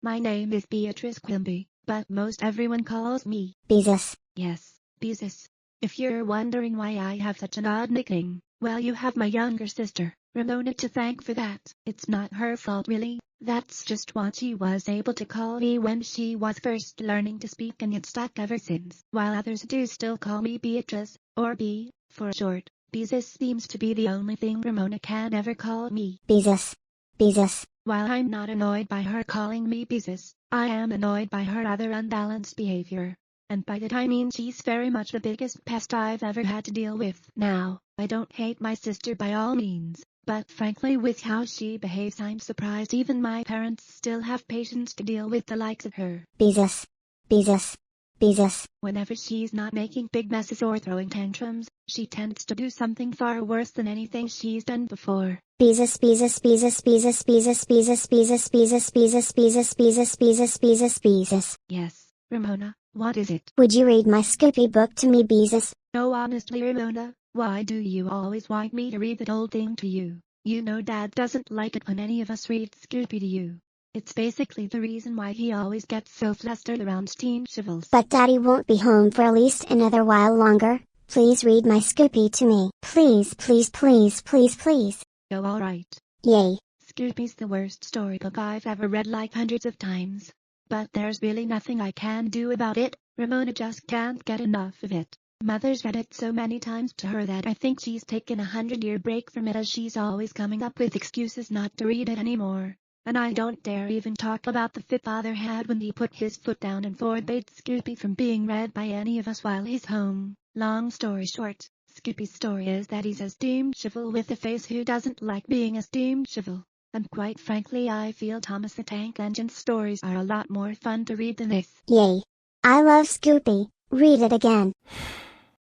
My name is Beatrice Quimby, but most everyone calls me Beezus. Yes, Beezus. If you're wondering why I have such an odd nickname, well, you have my younger sister, Ramona, to thank for that. It's not her fault really, that's just what she was able to call me when she was first learning to speak, and it's stuck ever since. While others do still call me Beatrice, or B, for short, Beezus seems to be the only thing Ramona can ever call me. Beezus. Beezus. While I'm not annoyed by her calling me Beezus, I am annoyed by her rather unbalanced behavior. And by that I mean she's very much the biggest pest I've ever had to deal with. Now, I don't hate my sister by all means, but frankly with how she behaves I'm surprised even my parents still have patience to deal with the likes of her. Beezus. Beezus. Beezus. Whenever she's not making big messes or throwing tantrums, she tends to do something far worse than anything she's done before. Beezus. Beezus. Beezus. Beezus. Beezus. Beezus. Beezus. Beezus. Beezus. Beezus. Beezus. Beezus. Beezus. Beezus. Yes, Ramona, what is it? Would you read my Scoopy book to me, Beezus? No, honestly, Ramona, why do you always want me to read that old thing to you? You know Dad doesn't like it when any of us read Scoopy to you. It's basically the reason why he always gets so flustered around steam shovels. But Daddy won't be home for at least another while longer. Please read my Scoopy to me. Please, please, please, please, please. Oh, alright. Yay. Scoopy's the worst storybook I've ever read, like hundreds of times. But there's really nothing I can do about it. Ramona just can't get enough of it. Mother's read it so many times to her that I think she's taken a 100-year break from it, as she's always coming up with excuses not to read it anymore. And I don't dare even talk about the fit Father had when he put his foot down and forbade Scoopy from being read by any of us while he's home. Long story short, Scoopy's story is that he's a steam shovel with a face who doesn't like being a steam shovel. And quite frankly, I feel Thomas the Tank Engine's stories are a lot more fun to read than this. Yay. I love Scoopy. Read it again.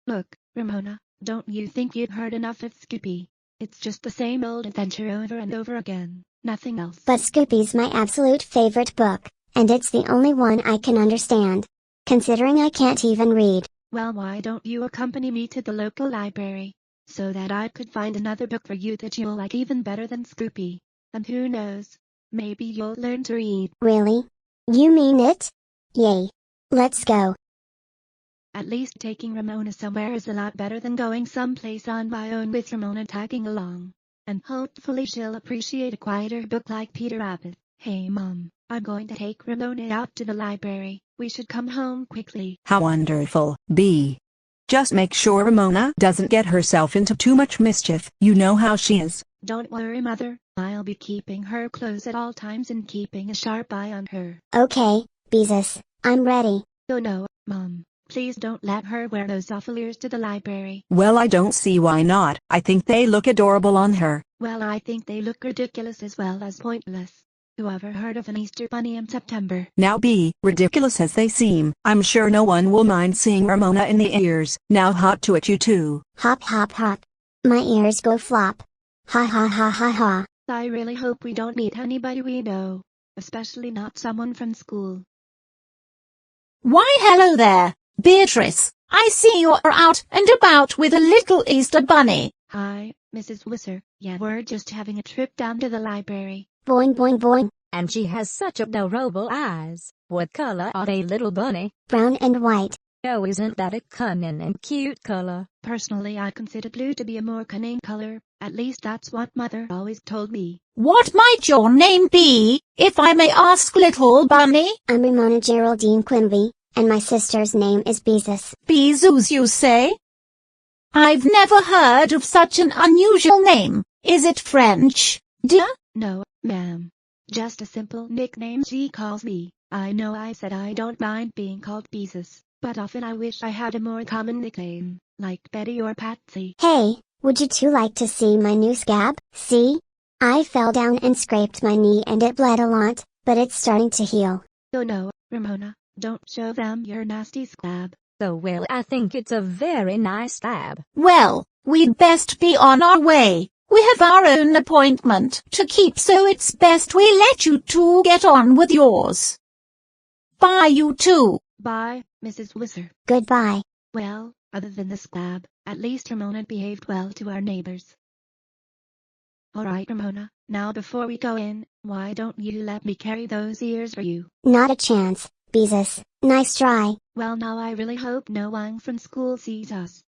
Look, Ramona, don't you think you've heard enough of Scoopy? It's just the same old adventure over and over again. Nothing else. But Scoopy's my absolute favorite book, and it's the only one I can understand. Considering I can't even read. Well, why don't you accompany me to the local library, so that I could find another book for you that you'll like even better than Scoopy? And who knows, maybe you'll learn to read. Really? You mean it? Yay. Let's go. At least taking Ramona somewhere is a lot better than going someplace on my own with Ramona tagging along. And hopefully she'll appreciate a quieter book like Peter Rabbit. Hey Mom, I'm going to take Ramona out to the library. We should come home quickly. How wonderful, Bee. Just make sure Ramona doesn't get herself into too much mischief. You know how she is. Don't worry, Mother. I'll be keeping her close at all times and keeping a sharp eye on her. Okay, Beezus, I'm ready. Oh no, Mom. Please don't let her wear those awful ears to the library. Well, I don't see why not. I think they look adorable on her. Well, I think they look ridiculous as well as pointless. Whoever heard of an Easter bunny in September? Now Bee, ridiculous as they seem, I'm sure no one will mind seeing Ramona in the ears. Now hop to it, you two. Hop hop hop. My ears go flop. Ha ha ha ha ha. I really hope we don't meet anybody we know. Especially not someone from school. Why hello there, Beatrice. I see you're out and about with a little Easter bunny. Hi, Mrs. Wisser. Yeah, we're just having a trip down to the library. Boing boing boing. And she has such adorable eyes. What color are they, little bunny? Brown and white. Oh, isn't that a cunning and cute color? Personally, I consider blue to be a more cunning color. At least that's what Mother always told me. What might your name be, if I may ask, little bunny? I'm Ramona Geraldine Quimby, and my sister's name is Beezus. Beezus, you say? I've never heard of such an unusual name. Is it French, dear? No, ma'am. Just a simple nickname she calls me. I know I said I don't mind being called Beezus, but often I wish I had a more common nickname, like Betty or Patsy. Hey, would you two like to see my new scab? See? I fell down and scraped my knee and it bled a lot, but it's starting to heal. Oh no, Ramona, don't show them your nasty scab. Oh well, I think it's a very nice scab. Well, we'd best be on our way. We have our own appointment to keep, so it's best we let you two get on with yours. Bye, you two. Bye, Mrs. Wisser. Goodbye. Well, other than the scab, at least Ramona behaved well to our neighbors. Alright, Ramona, now before we go in, why don't you let me carry those ears for you? Not a chance, Beezus. Nice try. Well, now I really hope no one from school sees us.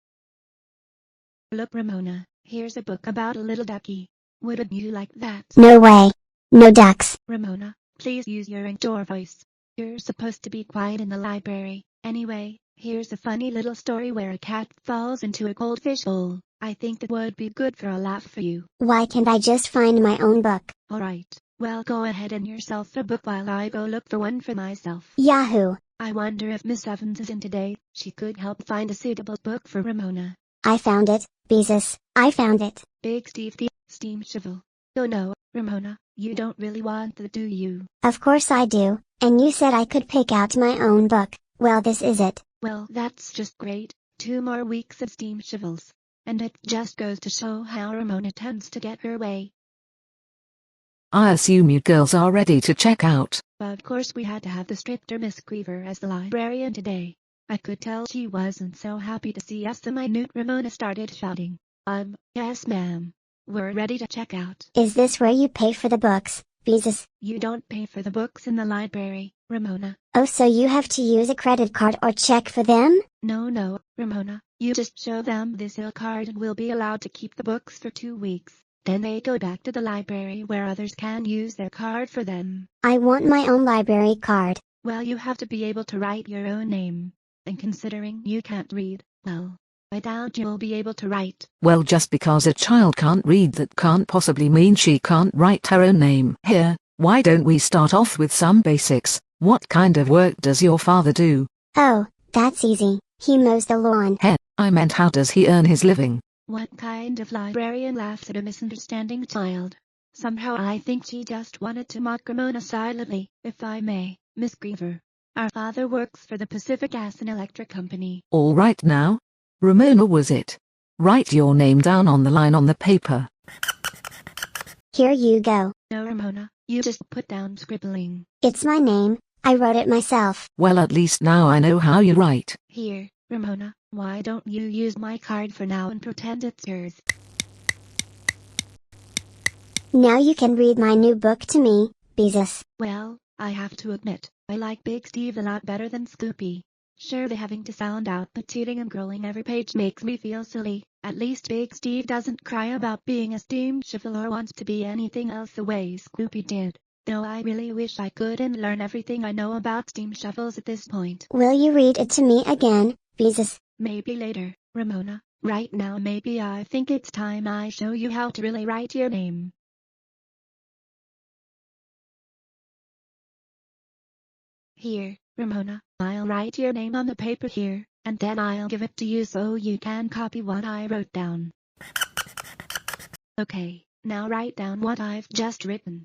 Look, Ramona, here's a book about a little ducky. Wouldn't you like that? No way. No ducks. Ramona, please use your indoor voice. You're supposed to be quiet in the library. Anyway, here's a funny little story where a cat falls into a goldfish bowl. I think that would be good for a laugh for you. Why can't I just find my own book? Alright, well, go ahead and yourself a book while I go look for one for myself. Yahoo! I wonder if Miss Evans is in today. She could help find a suitable book for Ramona. I found it, Beezus. I found it. Big Steve the Steam Shovel. Oh no, Ramona, you don't really want that, do you? Of course I do, and you said I could pick out my own book. Well, this is it. Well, that's just great. 2 more weeks of steam shovels. And it just goes to show how Ramona tends to get her way. I assume you girls are ready to check out. But of course we had to have the stricter Miss Cleaver as the librarian today. I could tell she wasn't so happy to see us. The minute Ramona started shouting. Yes ma'am. We're ready to check out. Is this where you pay for the books, Beezus? You don't pay for the books in the library, Ramona. Oh, so you have to use a credit card or check for them? No, Ramona. You just show them this little card and we'll be allowed to keep the books for 2 weeks. Then they go back to the library where others can use their card for them. I want my own library card. Well, you have to be able to write your own name. And considering you can't read, well, I doubt you'll be able to write. Well, just because a child can't read, that can't possibly mean she can't write her own name. Here, why don't we start off with some basics? What kind of work does your father do? Oh, that's easy. He mows the lawn. Hey, I meant how does he earn his living? What kind of librarian laughs at a misunderstanding child? Somehow I think she just wanted to mock Ramona silently, if I may, Miss Cleaver. Our father works for the Pacific Gas and Electric Company. All right now. Ramona, was it? Write your name down on the line on the paper. Here you go. No, Ramona, you just put down scribbling. It's my name. I wrote it myself. Well, at least now I know how you write. Here, Ramona, why don't you use my card for now and pretend it's yours? Now you can read my new book to me, Beezus. Well, I have to admit, I like Big Steve a lot better than Scoopy. Sure, the having to sound out the tooting and growling every page makes me feel silly. At least Big Steve doesn't cry about being a steam shovel or wants to be anything else the way Scoopy did. Though I really wish I could and learn everything I know about steam shovels at this point. Will you read it to me again, Beezus? Maybe later, Ramona. Right now maybe I think it's time I show you how to really write your name. Here, Ramona, I'll write your name on the paper here, and then I'll give it to you so you can copy what I wrote down. Okay, now write down what I've just written.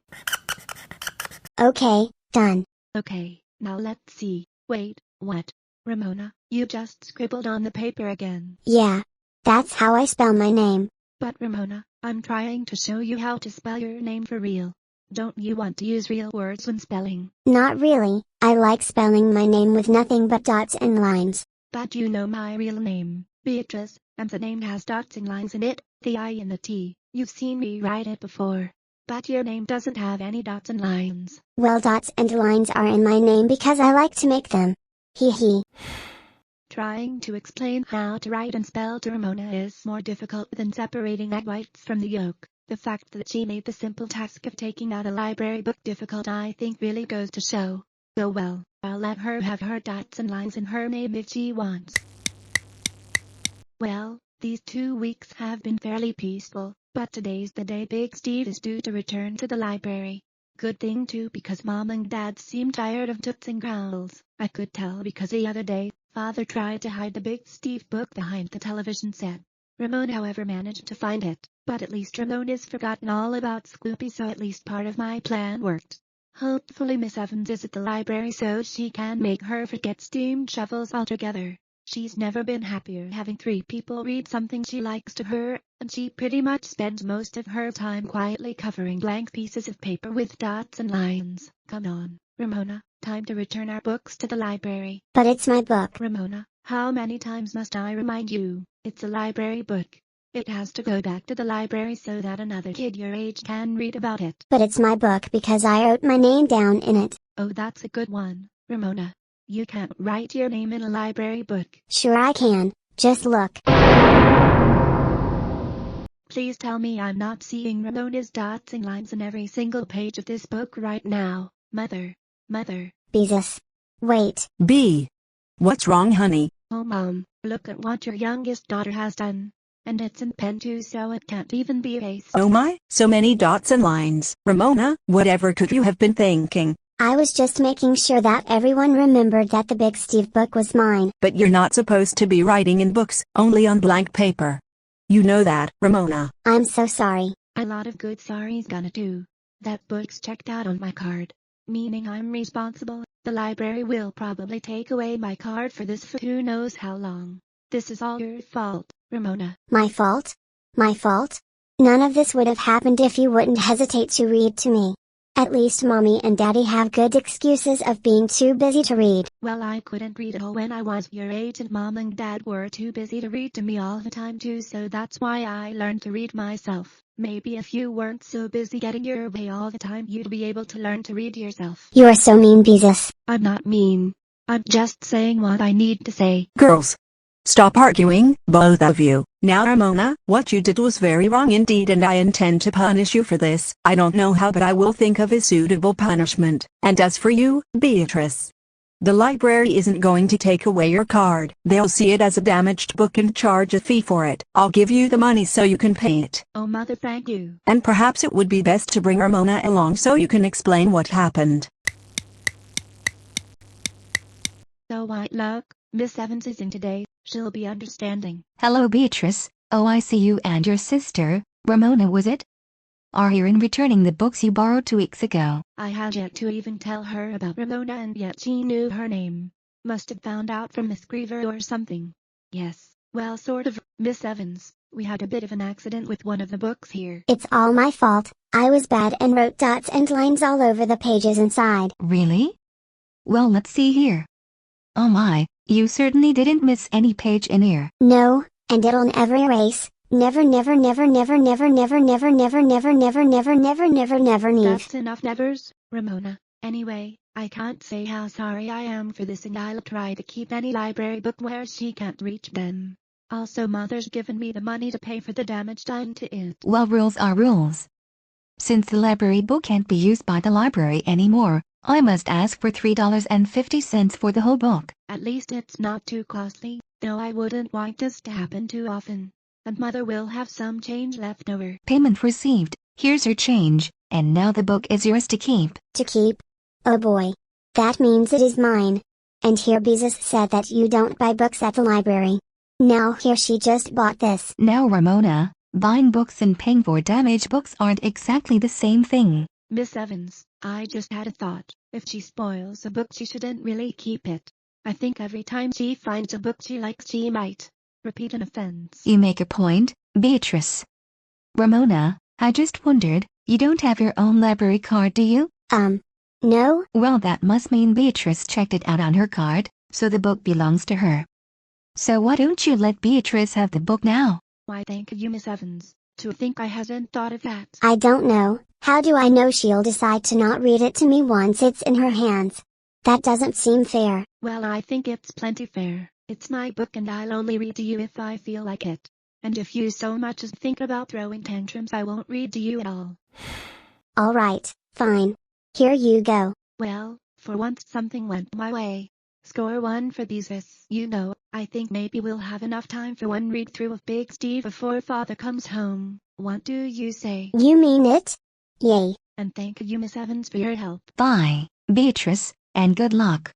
Okay, done. Okay, now let's see. Wait, what? Ramona, you just scribbled on the paper again. Yeah. That's how I spell my name. But Ramona, I'm trying to show you how to spell your name for real. Don't you want to use real words when spelling? Not really. I like spelling my name with nothing but dots and lines. But you know my real name, Beatrice, and the name has dots and lines in it, the I and the T. You've seen me write it before. But your name doesn't have any dots and lines. Well, dots and lines are in my name because I like to make them. Hee hee. Trying to explain how to write and spell to Ramona is more difficult than separating egg whites from the yolk. The fact that she made the simple task of taking out a library book difficult I think really goes to show. Oh well, I'll let her have her dots and lines in her name if she wants. Well, these 2 weeks have been fairly peaceful, but today's the day Big Steve is due to return to the library. Good thing too because Mom and Dad seem tired of toots and growls. I could tell because the other day, Father tried to hide the Big Steve book behind the television set. Ramona however managed to find it, but at least Ramona's forgotten all about Scoopy, so at least part of my plan worked. Hopefully Miss Evans is at the library so she can make her forget steam shovels altogether. She's never been happier having 3 people read something she likes to her, and she pretty much spends most of her time quietly covering blank pieces of paper with dots and lines. Come on, Ramona, time to return our books to the library. But it's my book. Ramona, how many times must I remind you? It's a library book. It has to go back to the library so that another kid your age can read about it. But it's my book because I wrote my name down in it. Oh, that's a good one, Ramona. You can't write your name in a library book. Sure I can, just look. Please tell me I'm not seeing Ramona's dots and lines in every single page of this book right now, Mother. Mother. Beezus. Wait. B. What's wrong, honey? Oh, Mom, look at what your youngest daughter has done. And it's in pen too, so it can't even be erased. Oh my, so many dots and lines. Ramona, whatever could you have been thinking? I was just making sure that everyone remembered that the Big Steve book was mine. But you're not supposed to be writing in books, only on blank paper. You know that, Ramona. I'm so sorry. A lot of good sorry's gonna do. That book's checked out on my card, meaning I'm responsible. The library will probably take away my card for this for who knows how long. This is all your fault, Ramona. My fault? My fault? None of this would have happened if you wouldn't hesitate to read to me. At least Mommy and Daddy have good excuses of being too busy to read. Well, I couldn't read at all when I was your age, and Mom and Dad were too busy to read to me all the time too, so that's why I learned to read myself. Maybe if you weren't so busy getting your way all the time, you'd be able to learn to read yourself. You are so mean, Beezus. I'm not mean. I'm just saying what I need to say. Girls, stop arguing, both of you. Now Ramona, what you did was very wrong indeed, and I intend to punish you for this. I don't know how, but I will think of a suitable punishment. And as for you, Beatrice, the library isn't going to take away your card. They'll see it as a damaged book and charge a fee for it. I'll give you the money so you can pay it. Oh, Mother, thank you. And perhaps it would be best to bring Ramona along so you can explain what happened. So White Luck, Miss Evans is in today. She'll be understanding. Hello, Beatrice. Oh, I see you and your sister, Ramona, was it? Are here in returning the books you borrowed 2 weeks ago. I had yet to even tell her about Ramona, and yet she knew her name. Must have found out from Miss Griever or something. Yes, well, sort of. Miss Evans, we had a bit of an accident with one of the books here. It's all my fault. I was bad and wrote dots and lines all over the pages inside. Really? Well, let's see here. Oh my, you certainly didn't miss any page in here. No, and it'll never erase. Never, never, never, never, never, never, never, never, never, never, never, never, never, never, never. That's enough nevers, Ramona. Anyway, I can't say how sorry I am for this, and I'll try to keep any library book where she can't reach them. Also, Mother's given me the money to pay for the damage done to it. Well, rules are rules. Since the library book can't be used by the library anymore, I must ask for $3.50 for the whole book. At least it's not too costly, though I wouldn't want this to happen too often. And Mother will have some change left over. Payment received. Here's your change, and now the book is yours to keep. To keep? Oh boy. That means it is mine. And here Beezus said that you don't buy books at the library. Now here she just bought this. Now Ramona, buying books and paying for damaged books aren't exactly the same thing. Miss Evans, I just had a thought. If she spoils a book, she shouldn't really keep it. I think every time she finds a book she likes, she might repeat an offense. You make a point, Beatrice. Ramona, I just wondered, you don't have your own library card, do you? No? Well, that must mean Beatrice checked it out on her card, so the book belongs to her. So why don't you let Beatrice have the book now? Why, thank you, Miss Evans. To think I hadn't thought of that. I don't know. How do I know she'll decide to not read it to me once it's in her hands? That doesn't seem fair. Well, I think it's plenty fair. It's my book and I'll only read to you if I feel like it. And if you so much as think about throwing tantrums, I won't read to you at all. Alright, fine. Here you go. Well, for once something went my way. Score 1 for Beezus. You know, I think maybe we'll have enough time for one read-through of Big Steve before Father comes home. What do you say? You mean it? Yay. And thank you, Miss Evans, for your help. Bye, Beatrice, and good luck.